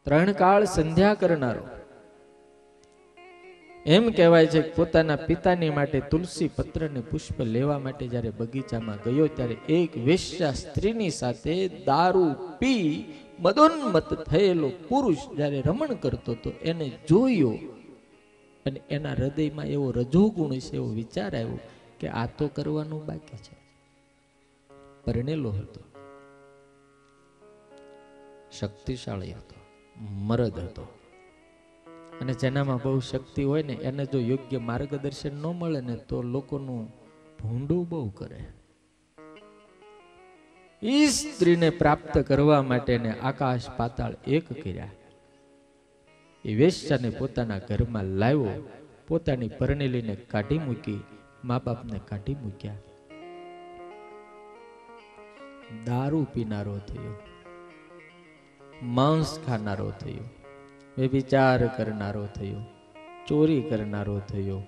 ત્રણ કાળ સંધ્યા કરનારો. એમ કહેવાય છે કે પોતાના પિતાની માટે તુલસી પત્ર ને પુષ્પ લેવા માટે જ્યારે બગીચામાં ગયો ત્યારે એક વેશ્યા સ્ત્રીની સાથે દારૂ પી મદોન્મત થયેલો પુરુષ જ્યારે રમણ કરતો હતો એને જોયો અને એના હૃદયમાં એવો રજોગુણ છે, એવો વિચાર આવ્યો કે આ તો કરવાનું બાકી છે. પરણેલો હતો, શક્તિશાળી હતો, મરદ હતો, અને જેનામાં બહુ શક્તિ હોય ને એને જો યોગ્ય માર્ગદર્શન ન મળે ને તો લોકોનું ભૂંડું બહુ કરે. ઈ સ્ત્રીને પ્રાપ્ત કરવા માટે ને આકાશ પાતાળ એક કર્યા. એ વેશ્યાને પોતાના ઘરમાં લાવ્યો, પોતાની પરણેલીને કાઢી મૂકી, મા બાપને કાઢી મૂક્યા. દારૂ પીનારો થયો, માંસ ખાનારો થયો, વ્યભિચાર કરનારો થયો, ચોરી કરનારો થયો,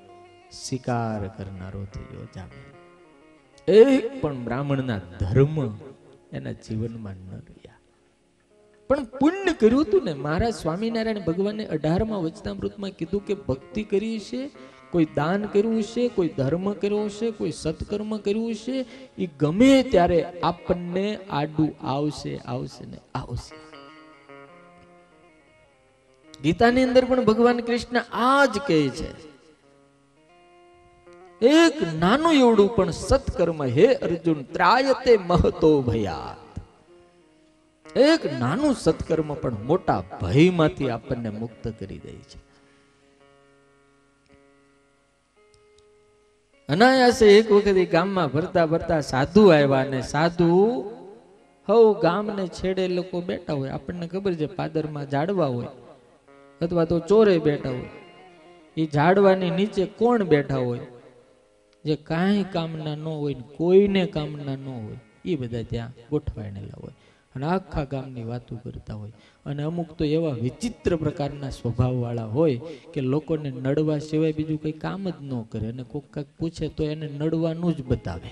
શિકાર કરનારો થયો. જામે એક પણ બ્રાહ્મણના ધર્મ એના જીવનમાં ન રહ્યા. પણ પુણ્ય કર્યું હતું ને. મહારાજ સ્વામિનારાયણ ભગવાને 18મા વચનામૃતમાં કીધું કે ભક્તિ કરી છે, કોઈ દાન કર્યું છે, કોઈ ધર્મ કર્યો છે, કોઈ સત્કર્મ કર્યું છે, એ ગમે ત્યારે આપણને આડું આવશે, આવશે ને આવશે. ગીતાની અંદર પણ ભગવાન કૃષ્ણ આ જ કહે છે. એક નાનું એવડું પણ સત્કર્મ હે અર્જુન ત્રાયતે મહતો ભયાત. એક નાનું સત્કર્મ પણ મોટા ભયમાંથી આપણને મુક્ત કરી દે છે. અનાયાસે એક વખત ગામમાં ફરતા ફરતા સાધુ આવ્યા, અને સાધુ હવ ગામને છેડે લોકો બેઠા હોય. આપણને ખબર છે પાદરમાં ઝાડવા હોય અથવા તો ચોરે બેઠા હોય. એ ઝાડવાની નીચે કોણ બેઠા હોય? જે કાંઈ કામના ન હોય, કોઈને કામના ન હોય, એ બધા ત્યાં ગોઠવાયેલા હોય અને આખા ગામની વાતો કરતા હોય. અને અમુક તો એવા વિચિત્ર પ્રકારના સ્વભાવ વાળા હોય કે લોકોને નડવા સિવાય બીજું કઈ કામ જ ન કરે, અને કોઈક કાંઈક પૂછે તો એને નડવાનું જ બતાવે.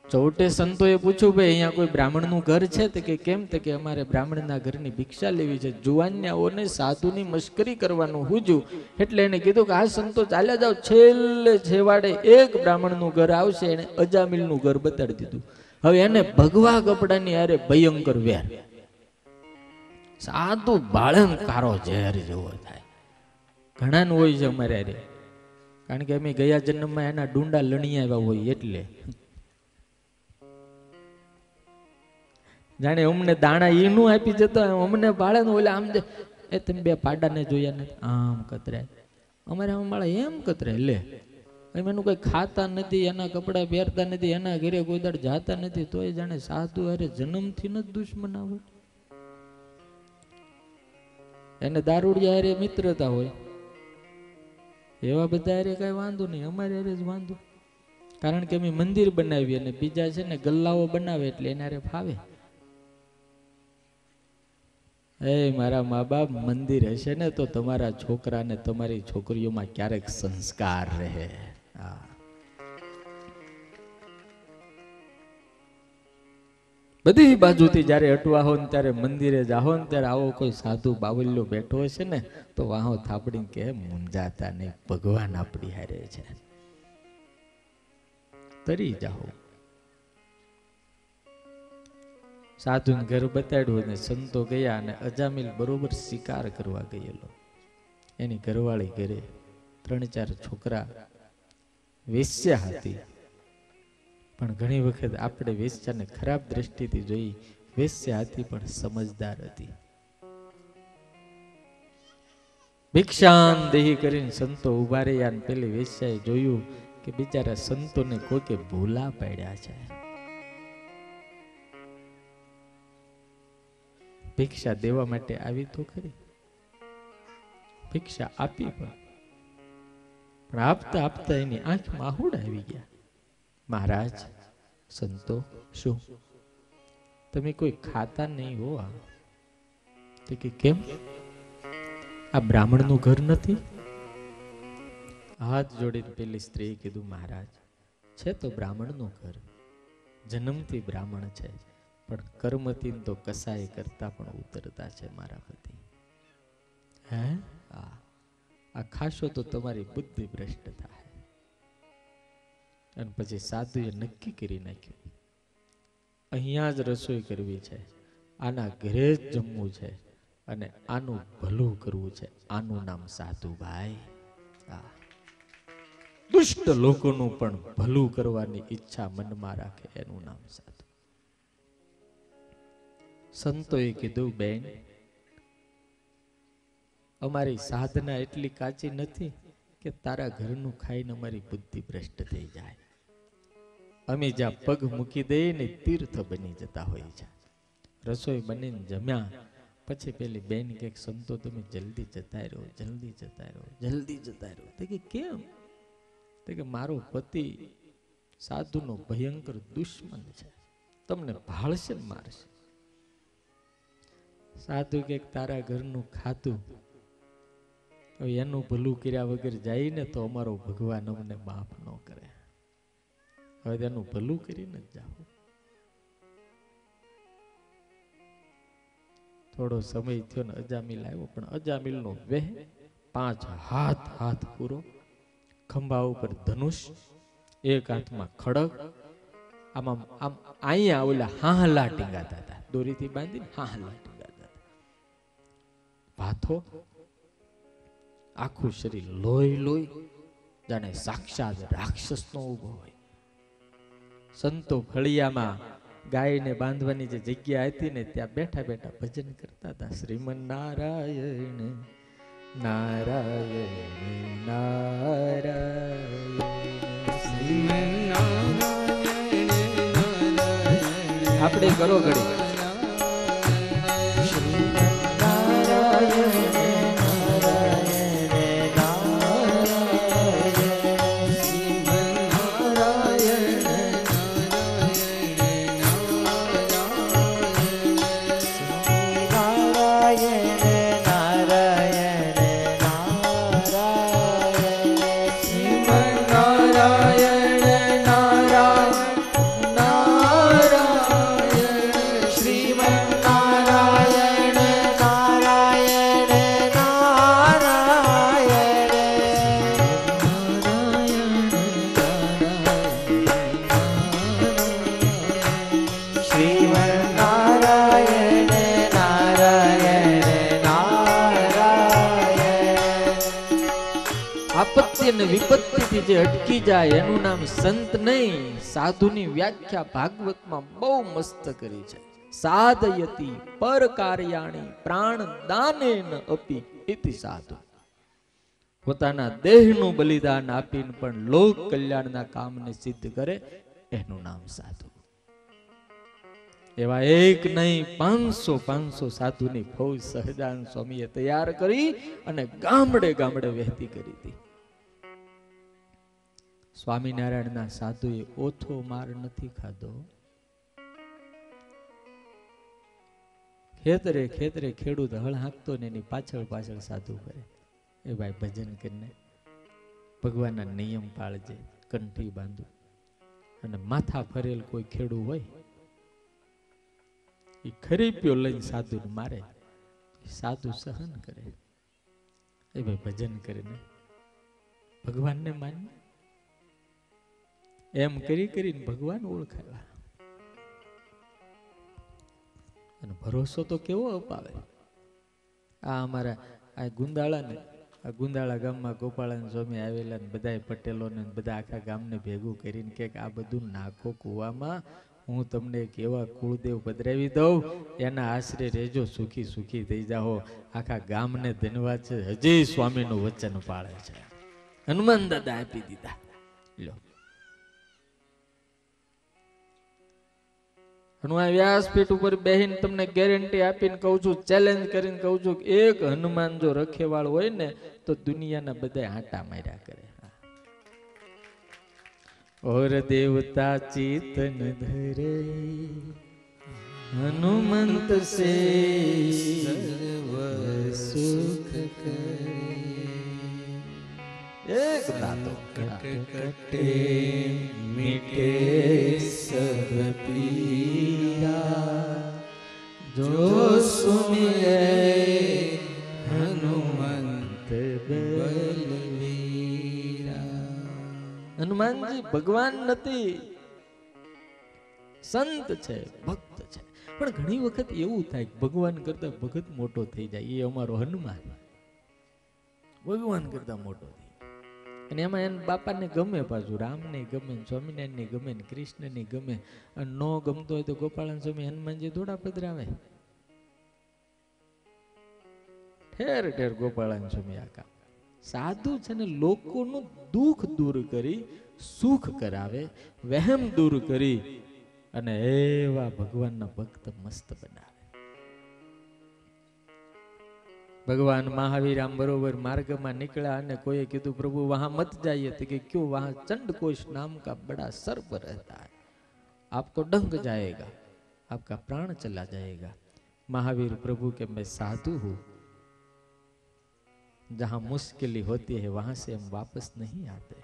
ચૌટે સંતોએ પૂછ્યું, ભાઈ અહીંયા કોઈ બ્રાહ્મણનું ઘર છે? તો કે કેમ? તો કે અમારે બ્રાહ્મણના ઘરની ભિક્ષા લેવી છે. જુવાનિયાઓને સાધુની મશ્કરી કરવાનું હુજ્યું, એટલે એને કીધું કે આ સંતો ચાલ્યા જાઓ, છેલ્લે છેવાડે એક બ્રાહ્મણનું ઘર આવશે. એને અજામિલનું ઘર બતાડી દીધું. હવે એને ભગવા કપડાની હારે ભયંકર વેર, સાધુ બાળંકારો ઝેર જેવો થાય. ઘણાનું હોય છે અમારે હારે, કારણ કે અમે ગયા જન્મમાં એના ડુંડા લણી આવ્યા હોય. એટલે જાણે અમને દાણા ઈનું આપી જતો, અમને ભાડે ને ઓલે આમ એ તમે બે પાડાને જોયા નથી, આમ કતરાય. અમારે આમ માળા એમ કતરાય. લે એનું કઈ ખાતા નથી, એના કપડા પહેરતા નથી, એના ઘરે કોઈ દાડ જાતા નથી, તોય જાણે સાધુ અરે જન્મથી ન દુશ્મન આવે. એને દારૂડિયા હારે મિત્રતા હોય. એવા બધા હારે કઈ વાંધો નહીં, અમારે હારે જ વાંધો. કારણ કે અમે મંદિર બનાવીએ અને બીજા છે ને ગલ્લાઓ બનાવે, એટલે એના હારે ફાવે. એ મારા મા બાપ, મંદિર હશે ને તો તમારા છોકરા ને તમારી છોકરીઓમાં ક્યારેક સંસ્કાર રહે. બધી બાજુથી જયારે અટવા હો ને ત્યારે મંદિરે જાહો ને ત્યારે આવો કોઈ સાધુ બાવલ્યો બેઠો હશે ને તો વાહો થાપડીને કે મૂંઝાતા નહીં, ભગવાન આપણી હારે છે, તરી જાઓ. સાધુ ઘર બતાડ્યું અને સંતો ગયા, અને અજામિલ બરોબર શિકાર કરવા ગયેલો. એની ઘરવાળી ઘરે 3-4 છોકરા. વેશ્યા હતી, પણ ઘણી વખત આપણે વેશ્યાને ખરાબ દ્રષ્ટિથી જોઈ. વેશ્યા હતી પણ સમજદાર હતી. ભિક્ષાન દેહી કરીને સંતો ઉભા રહ્યા, અને પેલી વેશ્યાએ જોયું કે બિચારા સંતોને કોઈકે ભૂલા પાડ્યા છે. ભિક્ષા દેવા માટે આવી તો ખરી, ભિક્ષા આપી, પણ આપતા આપતા એની આંખમાં આહુડા આવી ગયા. મહારાજ, સંતો, શું તમે કોઈ ખાતા નહીં હો? તો કે કેમ? આ બ્રાહ્મણનું ઘર નથી? હાથ જોડીને પેલી સ્ત્રીએ કીધું, મહારાજ છે તો બ્રાહ્મણનું ઘર, જન્મથી બ્રાહ્મણ છે, પણ કર્મથી તો કસાય કરતા પણ ઉતરતા છે મારા પતિ. હે આ ખાશો તો તમારી બુદ્ધિ ભ્રષ્ટ થાય. અને પછી સાધુએ નક્કી કરી નાખ્યું, અહીંયા જ રસોઈ કરવી છે, આના ઘરે જ જમવું છે અને આનું ભલું કરવું છે. આનું નામ સાધુભાઈ. દુષ્ટ લોકોનું પણ ભલું કરવાની ઈચ્છા મનમાં રાખે એનું નામ સાધુ. સંતોએ કીધું, બેન અમારી સાધના એટલી કાચી નથી કે તારા ઘરનું ખાઈને અમારી બુદ્ધિ ભ્રષ્ટ થઈ જાય. અમે જ્યાં પગ મૂકી દઈએ ને તીર્થ બની જતા હોય છે. રસોઈ બનીને જમ્યા પછી પેલી બેન કે સંતો તમે જલ્દી જતા રહો, જલ્દી જતા રહો, જલ્દી જતા રહો. તો કે કેમ? તો કે મારો પતિ સાધુનો ભયંકર દુશ્મન છે, તમને ભાળશે ને મારશે. સાધુ કે તારા ઘરનું ખાતું એનું ભલું કર્યા વગર જાય ને તો અમારો ભગવાન અમને માફ ન કરે. હવે તેનું ભલું કરીને જ જાઓ. થોડો સમય થયો ને અજામિલ આવ્યો, પણ અજામિલ નો વેહ 5 હાથ પૂરો, ખંભા ઉપર ધનુષ, એક હાથમાં ખડગ, આમાં આમ અહીંયા ઓલા હાહલા ટીંગાતા હતા, દોરીથી બાંધીને હાહલા ટીંગાતા હતા. ભાથો, આખું શરીર લોહી લોહી, જાણે સાક્ષાત રાક્ષસ નો ઉભો હોય. સંતો ફળિયામાં ગાયને બાંધવાની જે જગ્યા હતી ને ત્યાં બેઠા બેઠા ભજન કરતા હતા. શ્રીમન નારાયણ નારાયણ નારાયણ, શ્રીમન નારાયણ નારાયણ. આપણે કરો ઘડી શ્રીમન નારાયણ વિપત્તિથી જે અટકી જાય એનું નામ સંત નહીં. સાધુની વ્યાખ્યા ભાગવતમાં બહુ મસ્ત કરી છે. સાધયતી પર કાર્યાણી પ્રાણ દાનેન અપી ઇતિ સાધુ. પોતાના દેહનું બલિદાન આપીને પણ લોક કલ્યાણના કામને સિદ્ધ કરે એનું નામ સાધુ. એવા એક નહીં 500 સાધુની ફૌજ સહજાનંદ સ્વામીએ તૈયાર કરી અને ગામડે ગામડે વહેતી કરી હતી. સ્વામિનારાયણના સાધુએ ઓછો માર નથી ખાધો. ખેતરે ખેતરે ખેડૂત હળ હાંકતો ને એની પાછળ પાછળ સાધુ કરે, એ ભાઈ ભજન કરીને ભગવાનના નિયમ પાળજે, કંઠી બાંધો. અને માથા ફરેલ કોઈ ખેડૂત હોય એ ખરીપ્યો લઈને સાધુને મારે, સાધુ સહન કરે. એ ભાઈ ભજન કરીને ભગવાનને માની એમ કરી કરીને ભગવાન ઓળખાયા. અને ભરોસો તો કેવો અપાવે. આ અમારા આ ગુંદાળા ગામમાં ગોપાળાન સ્વામી આવેલા ને બધા પટેલોને બધા આખા ગામને ભેગું કરીને કે આ બધું નાખો કુવામાં, હું તમને એક એવા કુળદેવ પધરાવી દઉં, એના આશરે રહેજો, સુખી સુખી થઈ જાઓ. આખા ગામને ધન્યવાદ છે, હજી સ્વામીનું વચન પાળે છે. હનુમાન દાદા આપી દીધા. લો હું આ વ્યાસપીઠ ઉપર બેહીને તમને ગેરંટી આપીને કહું છું, ચેલેન્જ કરીને કહું છું, એક હનુમાન જો રખેવાળ હોય ને તો દુનિયાના બધા આંટા માર્યા કરે. ઓર દેવતા ચેતન ધરે હનુમંત સે સર્વ સુખ કરે. એક દાતો કટે મીઠે સબ પીરા હનુમંત બલવીરા. હનુમાનજી ભગવાન નથી, સંત છે, ભક્ત છે. પણ ઘણી વખત એવું થાય ભગવાન કરતા ભગત મોટો થઈ જાય. એ અમારો હનુમાન ભગવાન કરતા મોટો થઈ જાય. અને એમાં એના બાપાને ગમે, પાછું રામને ગમે, સ્વામિનારાયણને ગમે, કૃષ્ણને ગમે. અને ન ગમતો હોય તો ગોપાળન સ્વામી હનુમાનજી થોડા પધરાવે. ઠેર ઠેર ગોપાળન સ્વામી આકા સાધુ છે ને, લોકોનું દુઃખ દૂર કરી સુખ કરાવે, વહેમ દૂર કરી અને એવા ભગવાનના ભક્ત મસ્ત બનાવે. ભગવાન મહાવીર આમ બરોબર માર્ગમાં નીકળ્યા અને કોઈએ કીધું પ્રભુ વહાં મત જાइए तो कि क्यों, वहां चंडकोश नाम का बड़ा सर्प रहता है, आपको डंक जाएगा, आपका प्राण चला जाएगा. महावीर प्रभु के मैं साधु हूं, जहां मुश्किलें होती है वहां से हम वापस नहीं आते,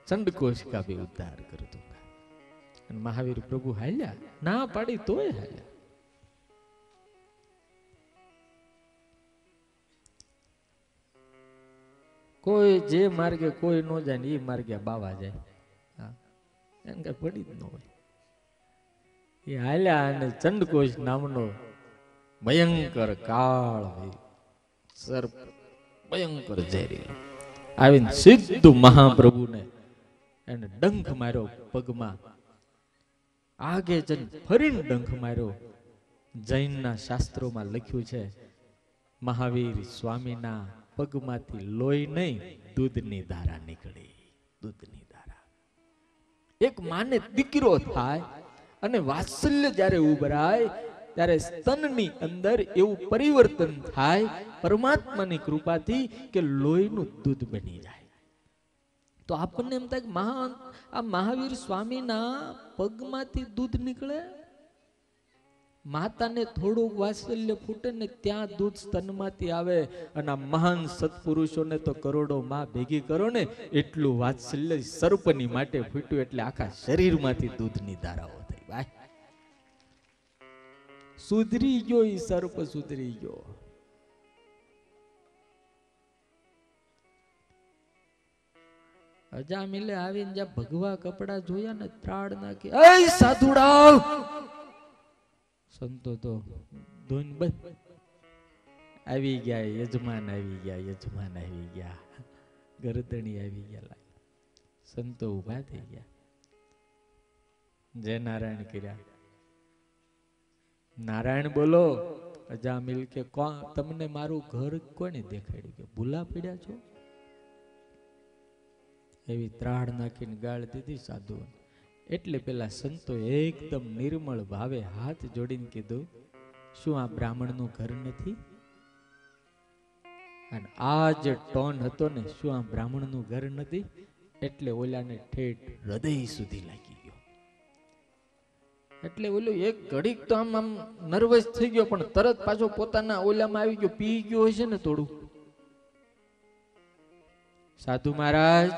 चंडकोश का भी उद्धार कर दूंगा. અને મહાવીર પ્રભુ હાલ્યા, ના પાડી તોય હાલ્યા. કોઈ જે માર્ગે કોઈ નો જાય ને એ માર્ગે બાવા જાય. હા, એને કઈ પડી જ ન હોય. એ હાલ્યા અને ચંડકોશ નામનો ભયંકર કાળ સર્પ, ભયંકર ઝેરી આવીને સીધું મહાપ્રભુને એને ડંખ માર્યો પગમાં. આગે જન ફરીને ડંખ માર્યો. જૈનના શાસ્ત્રોમાં લખ્યું છે મહાવીર સ્વામીના પગમાંથી લોહી નહીં, દૂધની ધારા નીકળી. દૂધની ધારા. એક માને દીકરો થાય અને વાત્સલ્ય જ્યારે ઉભરાય ત્યારે સ્તનની અંદર એવું પરિવર્તન થાય પરમાત્માની કૃપાથી કે લોહીનું દૂધ બની જાય. તો આપણને એમ થાય કે આ મહાવીર સ્વામીના પગમાંથી દૂધ નીકળે. માતાને થોડુંક વાત્સલ્ય ફૂટે ને ત્યાં દૂધ સ્તનમાંથી આવે. અને આ મહાન સત્પુરુષોને તો કરોડો માં ભેગી કરો ને, એટલું વાત્સલ્ય સર્પની માટે ફૂટ્યું એટલે આખા શરીરમાંથી દૂધની ધારાઓ થઈ. ભાઈ સુધરી ગયો, ઈ સર્પ સુધરી ગયો. અજામિલે આવીને જ્યાં ભગવા કપડા જોયા ને, ત્રાડ નાખી, એ સાધુડાવ. સંતો તો ધૂન બંધ. આવી ગયા યજમાન, આવી ગયા યજમાન, આવી ગયા ગરદણી, આવી ગયા. સંતો ઉભા થઈ ગયા, જય નારાયણ કર્યા. નારાયણ બોલો. અજામિલ કે કોણ તમને મારું ઘર કોને દેખાડ્યું? કે ભૂલા પડ્યા છો? એવી ત્રાડ નાખીને ગાળ દીધી સાધુ. એટલે પેલા સંતો એકદમ નિર્મળ ભાવે હાથ જોડીને કીધું, શું આ બ્રાહ્મણનું ઘર નથી? અને આ જે ટોન હતો ને, શું આ બ્રાહ્મણનું ઘર નથી? એટલે ઓલાને ઠેઠ હૃદય સુધી લાગી ગયો. એટલે ઓલો એક ઘડીક તો આમ નર્વસ થઈ ગયો, પણ તરત પાછો પોતાના ઓલામાં આવી ગયો. પી ગયો હશે ને થોડું. સાધુ મહારાજ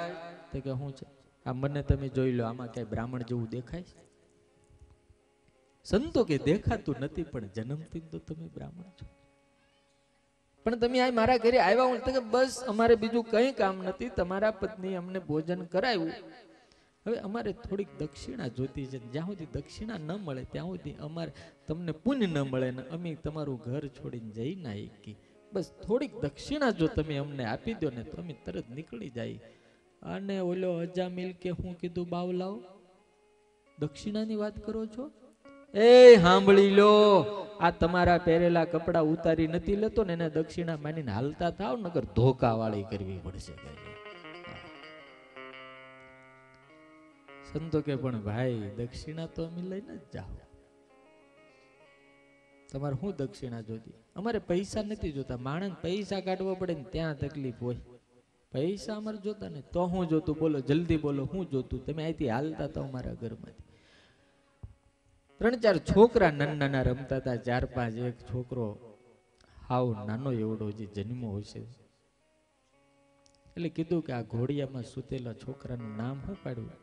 તો કે શું છે? આ મને તમે જોઈ લો, આમાં કઈ બ્રાહ્મણ જેવું દેખાય? સંતો કે દેખાતું નથી, પણ જન્મથી તો તમે બ્રાહ્મણ છો. પણ તમે આ મારા ઘરે આવ્યા હું કે બસ અમારે બીજું કઈ કામ નથી, તમારા પત્ની અમને ભોજન કરાવ્યું, હવે અમારે થોડીક દક્ષિણા જોતી છે. જ્યાં સુધી દક્ષિણા ન મળે ત્યાં સુધી અમારે તમને પુણ્ય ન મળે ને અમે તમારું ઘર છોડીને જઈ ના શકી. બસ થોડીક દક્ષિણા જો તમે અમને આપી દો ને તો અમે તરત નીકળી જાય. અને ઓલો અજામિલ કે હું કીધું બાવલાઓ, દક્ષિણાની વાત કરો છો? એ સાંભળી લો, આ તમારા પહેરેલા કપડા ઉતારી નથી લેતો ને એને દક્ષિણા માનીને હાલતા થાવ, નકર ધોકા વાળી કરવી પડશે. સંતો કે પણ ભાઈ દક્ષિણા તો અમે લઈને જ જાઓ, તમારે શું દક્ષિણા જોતી? અમારે પૈસા નથી જોતા, માણસ પૈસા કાઢવા પડે ને ત્યાં તકલીફ હોય. પૈસા અમારે જોતા ને તો હું જોતું? બોલો જલ્દી બોલો, હું જોતું? તમે અહીંથી હાલતા હતા અમારા ઘરમાંથી. 3-4 છોકરા નાના રમતા હતા, 4-5 એક છોકરો હાવ નાનો એવડો જે જન્મો હશે. એટલે કીધું કે આ ઘોડિયામાં સૂતેલા છોકરાનું નામ શું પાડ્યું?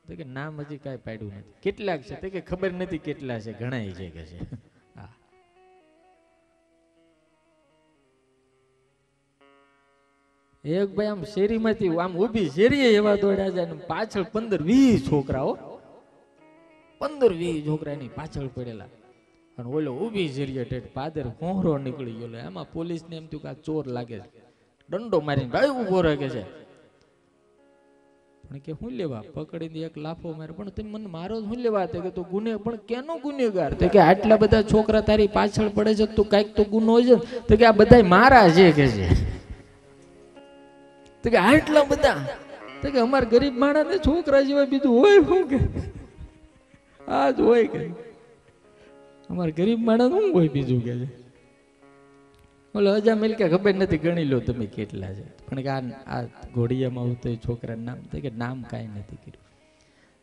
તો કે નામ હજી કાંઈ પાડ્યું નથી. કેટલાક છે? તો કે ખબર નથી કેટલા છે, ઘણા છે કે છે. હા, એક ભાઈ આમ શેરીમાંથી આમ ઊભી શેરીએ એવા દોડ્યા જાય ને પાછળ 15-20 છોકરાઓ 15-20 છોકરા એની પાછળ પડેલા અને ઓલો ઊભી શેરીએ ઠેઠ પાદર હોહરો નીકળી ગયો. એમાં પોલીસને એમ થયું કે આ ચોર લાગે છે, દંડો મારીને ભાઈ ઉભો રાખે છે. પણ કે હું લેવા પકડીને એક લાફો મારે, પણ તમે મને મારો શું લેવા? કે તો ગુને, પણ કેનો ગુનેગાર? તો કે આટલા બધા છોકરા તારી પાછળ પડે છે તો કાંઈક તો ગુનો હોય છે. તો કે આ બધા મારા છે કે છે. તો કે આટલા બધા? તો કે અમારા ગરીબ માણસને છોકરા જેવા બીજું હોય શું કે? આ જ હોય કે અમારા ગરીબ માણસ શું હોય બીજું કે છે. બોલો અજામિલ કે ખબર નથી, ગણી લો તમે કેટલા છે. પણ કે આ ઘોડિયામાં આવતો છોકરા નામ, તો કે નામ કાંઈ નથી કર્યું.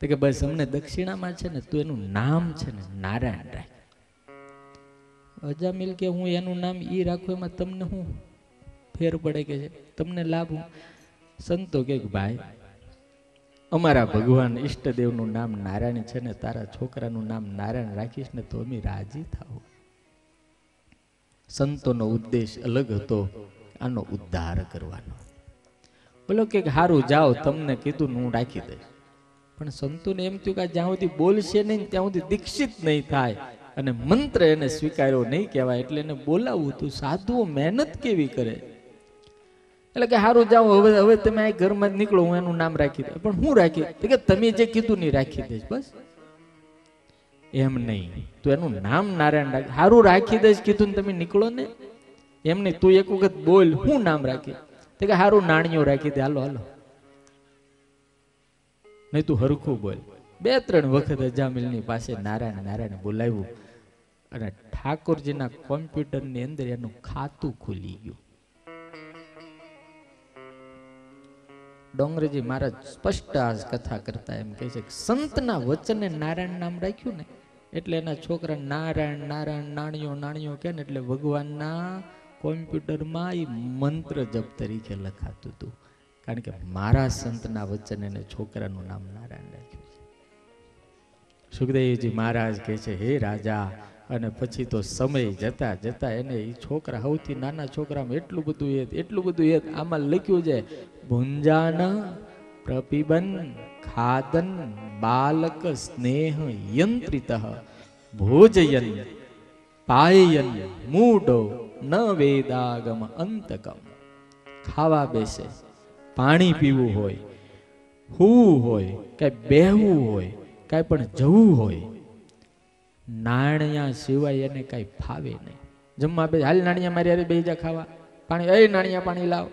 તો કે બસ અમને દક્ષિણામાં છે ને તું એનું નામ છે ને નારાયણ રાખ. અજામિલ કે હું એનું નામ ઈ રાખું એમાં તમને શું ફેર પડે કે છે, તમને લાભ? સંતો કે ભાઈ અમારા ભગવાન ઈષ્ટદેવનું નામ નારાયણ છે ને તારા છોકરાનું નામ નારાયણ રાખીશ ને તો અમે રાજી થાવ. સંતોનો ઉદ્દેશ અલગ હતો, આનો ઉદ્ધાર કરવાનો. બોલો કે હારું જાઓ, તમને કીધું હું રાખી દઈશ. પણ સંતોને એમ થયું કે જ્યાં સુધી બોલશે નહીં ત્યાં સુધી દીક્ષિત નહીં થાય અને મંત્ર એને સ્વીકાર્યો નહીં કહેવાય, એટલે એને બોલાવવું હતું. સાધુઓ મહેનત કેવી કરે. એટલે કે હારું જાઓ, હવે તમે આ ઘરમાં જ નીકળો, હું એનું નામ રાખી દઈશ. પણ હું રાખી? કે તમે જે કીધું નહીં રાખી દઈશ. બસ એમ નહીં, તું એનું નામ નારાયણ રાખ. હારું રાખી દઈશ કીધું ને તમે નીકળો ને, એમ નહીં. તું એક વખત બોલ, હું નામ રાખી? તો કે હારું નાણિયો રાખી દે. હાલો હાલો, નહીં તું હરખું બોલ. 2-3 વખત અજામિલની પાસે નારાયણ નારાયણ બોલાવ્યું અને ઠાકોરજીના કોમ્પ્યુટરની અંદર એનું ખાતું ખુલી ગયું. ડોંગરેજી મહારાજ સ્પષ્ટ આ કથા કરતા એમ કહે છે કે સંતના વચને નારાયણ નામ રાખ્યું ને એટલે એના છોકરા નારાયણ નારાયણ નાણિયો નાણિયો કે ને એટલે ભગવાનના કોમ્પ્યુટરમાં એ મંત્ર જપ તરીકે લખાતું હતું. કારણ કે મારા સંતના વચને એને છોકરાનું નામ નારાયણ રાખ્યું છે. સુખદેવજી મહારાજ કહે છે હે રાજા, અને પછી તો સમય જતા જતા એને એ છોકરા સૌથી નાના છોકરામાં એટલું બધું આમાં લખ્યું છે ભુંજાન પ્રપિબન ખાદન બાલક સ્નેહ યંત્રિત ભોજયન પાયન મૂઢો ન વેદાગમ અંતકમ. ખાવા બેસે, પાણી પીવું હોય, સૂવું હોય, કઈ બેહવું હોય, કઈ પણ જવું હોય, નાણિયા સિવાય એને કઈ ફાવે નહીં. જમવા બે હાલ નાણિયા મારી અરે બે જા ખાવા, પાણી એ નાણિયા પાણી લાવ.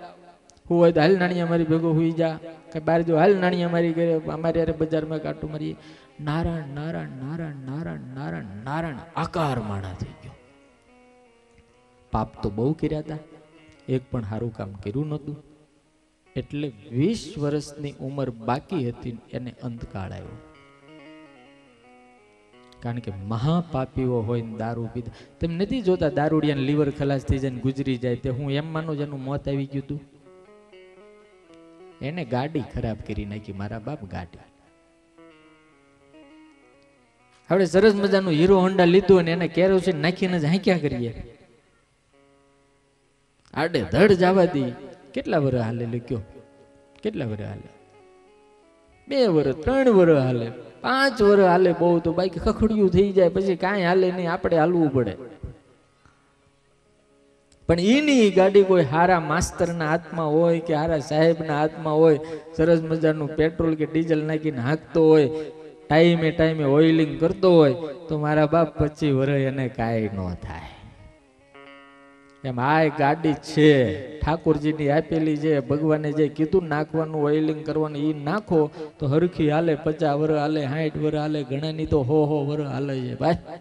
હું હોય તો હાલ નાણિયા મારી ભેગો હુઈ જા, કઈ બાર જો હાલ નાણિયા મારી ઘરે અમારી અરે બજારમાં કાંટું મારીએ. નારાયણ નારાયણ નારાયણ નારાયણ નારાયણ નારાયણ આકાર માણા થઈ ગયો. પાપ તો બહુ કર્યા હતા, એક પણ સારું કામ કર્યું નહોતું. એટલે 20 વર્ષની ઉંમર બાકી હતી એને અંતકાળ આવ્યો. કારણ કે મહાપાપીઓ હોય ને દારૂ પીતા, તમે નથી જોતા દારૂડિયાને લીવર ખલાસ થઈ જાય ને ગુજરી જાય, તે હું એમ માનું જેનું મોત આવી ગયું હતું. એને ગાડી ખરાબ કરી નાખી, મારા બાપ ગાડી. હવે સરસ મજાનું હીરો હોન્ડા લીધું અને એને કેરોસીન નાખીને જ હાંક્યા કરીએ. આડે ધડ જવા દી. કેટલા વર્ષ હાલે લખ્યો? કેટલા વર્ષ હાલે? 2 વર્ષ 3 વર્ષ હાલે, 5 વર્ષ હાલે. બહુ તો બાઈક ખખડ્યું થઈ જાય, પછી કાંઈ હાલે નહીં, આપણે હાલવું પડે. પણ એની ગાડી કોઈ હારા માસ્તરના હાથમાં હોય કે હારા સાહેબના હાથમાં હોય, સરસ મજાનું પેટ્રોલ કે ડીઝલ નાખીને હાંકતો હોય, ટાઈમે ઓઇલિંગ કરતો હોય, તો મારા બાપ 25 વર્ષ એને કાંઈ ન થાય. એમ આ ગાડી છે ઠાકોરજીની આપેલી છે, ભગવાને જે કીધું નાખવાનું ઓઇલિંગ કરવાનું એ નાખો તો હરખી હાલે. 50 વર્ષ હાલે, 60 વર્ષ હાલે, ઘણાની તો 100 વર્ષ હાલે છે ભાઈ.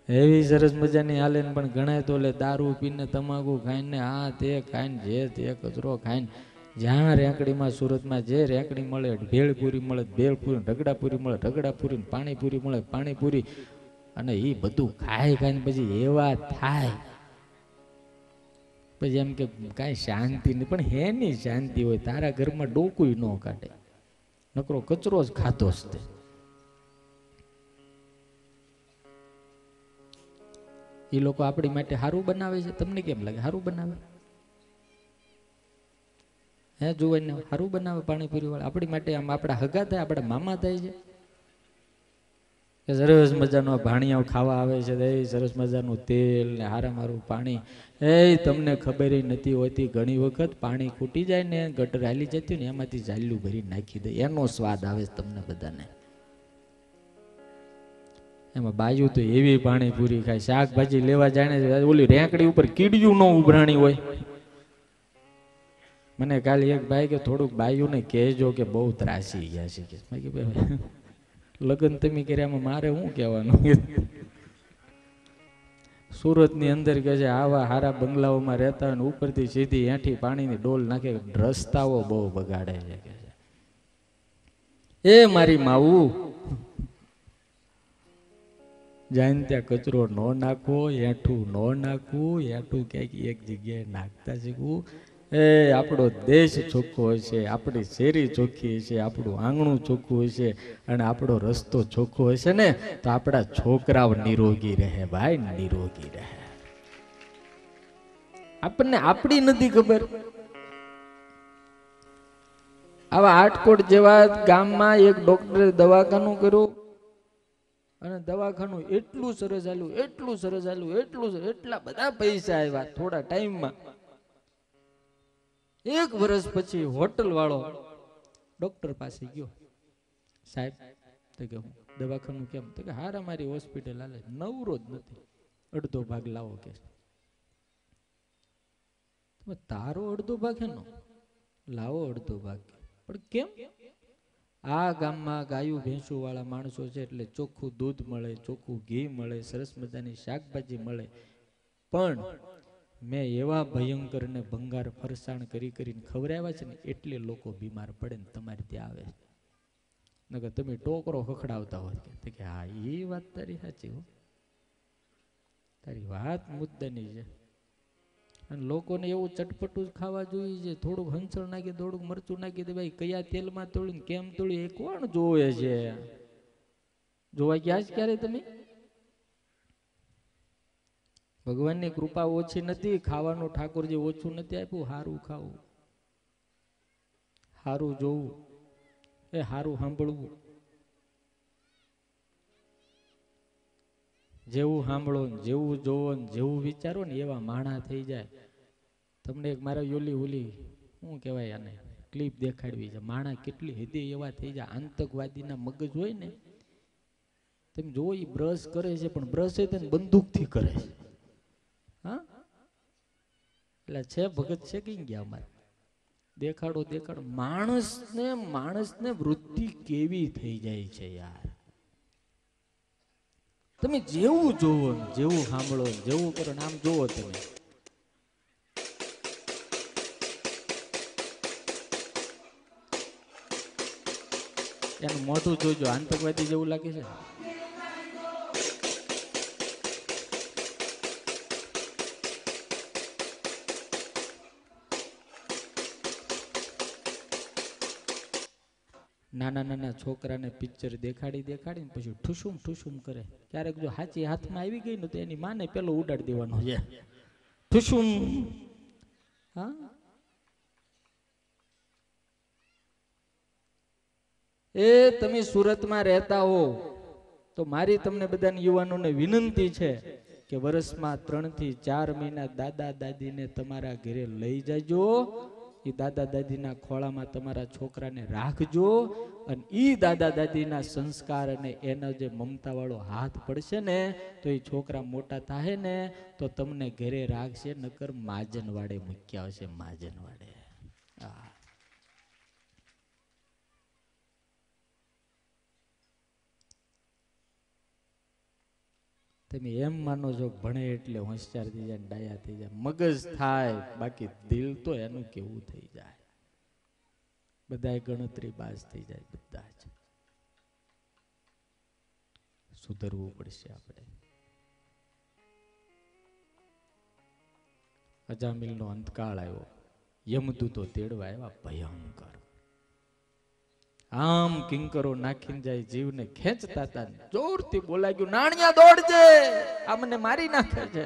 એવી સરસ મજાની હાલે ને, પણ ઘણા તો લે દારૂ પીને, તમાકુ ખાઈને, આ તે ખાઈને, જે તે કચરો ખાઈને, જ્યાં રેંકડીમાં સુરતમાં જે રેંકડી મળે, ભેળપુરી મળે ભેળપુરી, ઢગડાપુરી મળે ઢગડાપુરી, પાણીપુરી મળે પાણીપુરી, અને એ બધું ખાઈ ખાઈને પછી એવા થાય. પછી એમ કે કાંઈ શાંતિ નહીં. પણ હેની શાંતિ હોય? તારા ઘરમાં ડોકુય ન કાઢે, નકરો કચરો જ ખાતો જ તે. એ લોકો આપણી માટે સારું બનાવે છે. તમને કેમ લાગે સારું બનાવે? હે જુવાનને સારું બનાવે પાણીપુરી વાળા, આપણી માટે આમ આપણા હગા થાય, આપણા મામા થાય છે કે સરસ મજાનો ભાણિયાઓ ખાવા આવે છે, એ સરસ મજાનું તેલ ને હારા મારું પાણી. એ તમને ખબર નથી હોતી ઘણી વખત પાણી ખૂટી જાય ને ગટર હાલી જતી ને એમાંથી જાલ્યું ભરી નાખી દે, એનો સ્વાદ આવે છે તમને બધાને. એમાં બાજુ તો એવી પાણીપુરી ખાય, શાકભાજી લેવા જાય ઓલી રેંકડી ઉપર કીડિયું ન ઉભરાણી હોય. મને કાલે એક ભાઈ કે થોડુંક બાયુને કહેજો કે બહુ ત્રાસી ગયા છે કે લગ્ન તમે કર્યામાં મારે શું કહેવાનું. સુરત ની અંદર કે છે આવા હારા બંગલાઓમાં રહેતા હોય ને ઉપરથી સીધી એઠી પાણીની ડોલ નાખે, રસ્તાઓ બહુ બગાડે છે કે એ મારી માવું જાઈને ત્યાં કચરો ન નાખવો, એઠું ન નાખવું, એઠું ક્યાંક એક જગ્યાએ નાખતા શીખવું. એ આપણો દેશ ચોખ્ખો હશે, આપણી શેરી ચોખ્ખી હશે, આપણું આંગણું ચોખ્ખું હશે અને આપણો રસ્તો ચોખ્ખો હશે ને તો આપણા છોકરાઓ નિરોગી રહે ભાઈ, નિરોગી રહે. આપણને આપણી નથી ખબર. આવા આટકોટ જેવા ગામમાં એક ડોક્ટરે દવાખાનું કર્યું અને દવાખાનું એટલું સરસ હાલ્યું, એટલું સરસ હાલ્યું, એટલા બધા પૈસા આવ્યા થોડા ટાઈમમાં. એક વર્ષ પછી હોટલ વાળો ડોક્ટર પાસે ગયો, સાહેબ તો કે હું દવાખાનું કેમ? તો કે હારા મારી હોસ્પિટલ હાલે, નવરો જ નથી, અડધો ભાગ લાવો કે. તારો અડધો ભાગ એનો લાવો, અડધો ભાગ. પણ કેમ? આ ગામમાં ગાયું ભેંસુ વાળા માણસો છે એટલે ચોખ્ખું દૂધ મળે, ચોખ્ખું ઘી મળે, સરસ મજાની શાકભાજી મળે. પણ મેં એવા ભયંકર ને ભંગાર ફરસાણ કરી કરીને ખવડાવ્યા છે ને એટલે લોકો બીમાર પડે ને તમારે ત્યાં આવે. નકર તમે ટોકરો ખખડાવતા હોય કે હા એ વાત તારી સાચી હો, તારી વાત મુદ્દાની છે. અને લોકોને એવું ચટપટું જ ખાવા જોઈએ છે, થોડુંક હંસળ નાખી, થોડુંક મરચું નાખી દે. ભાઈ કયા તેલમાં તળ્યું કેમ તળ્યું એ કોણ જોવે છે? જોવા ગયા જ ક્યારે તમે? ભગવાનની કૃપા ઓછી નથી, ખાવાનું ઠાકોરજી ઓછું નથી આપ્યું. હારું ખાવું, હારું જોવું, એ હારું સાંભળવું. જેવું સાંભળો, જેવું જોવો, જેવું વિચારો ને એવા માણા થઈ જાય. તમને એક મારા ઓલી શું કહેવાય આને ક્લિપ દેખાડવી છે. માણા કેટલી હદે એવા થઈ જાય. આતંકવાદીના મગજ હોય ને, તમે જોવો એ બ્રશ કરે છે પણ બ્રશ એ બંદૂકથી કરે છે. હા એટલે છે ભગત છે કઈ ગયા અમારે દેખાડો. માણસને વૃત્તિ કેવી થઈ જાય છે યાર. તમે જેવું જોવો, જેવું સાંભળો, જેવું કરો ને આમ જોવો તમે. એનું મોઢું જોજો, આતંકવાદી જેવું લાગે છે. નાના નાના છોકરાને પિક્ચર દેખાડીને પછી ઠુસુમ કરે. ક્યારેક જો હાચી હાથમાં આવી ગઈ ને તો એની માને પેલો ઉડાડી દેવાનો છે. ઠુસુમ. હા એ તમે સુરતમાં રહેતા હો તો મારી તમને બધા યુવાનોને વિનંતી છે કે વર્ષમાં 3 થી 4 મહિના દાદા દાદીને તમારા ઘરે લઈ જજો. એ દાદા દાદીના ખોળામાં તમારા છોકરાને રાખજો અને ઈ દાદા દાદીના સંસ્કાર અને એનો જે મમતા વાળો હાથ પડશે ને તો એ છોકરા મોટા થાય ને તો તમને ઘરે રાખશે, નકર માજનવાડે મૂક્યા હશે. માજનવાડે. તમે એમ માનો છો ભણે એટલે હોશિયાર થઈ જાય, ડાયા થઈ જાય, મગજ થાય, બાકી દિલ તો એનું કેવું થઈ જાય. બધા ગણતરી બાજ થઈ જાય. બધા જ સુધરવું પડશે આપણે. અજામિલનો અંતકાળ આવ્યો, યમદૂતો તેડવા આવ્યા ભયંકર. આમ કિંકરો નાખીને જાય, જીવને ખેંચતા હતા. જોરથી બોલાઈ ગયું, નાણિયા દોડજે, આ મને મારી નાખે છે.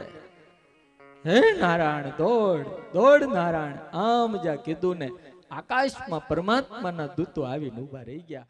હે નારાયણ દોડ દોડ નારાયણ. આમ જ્યાં કીધું ને આકાશમાં પરમાત્માના દૂતો આવીને ઉભા રહી ગયા.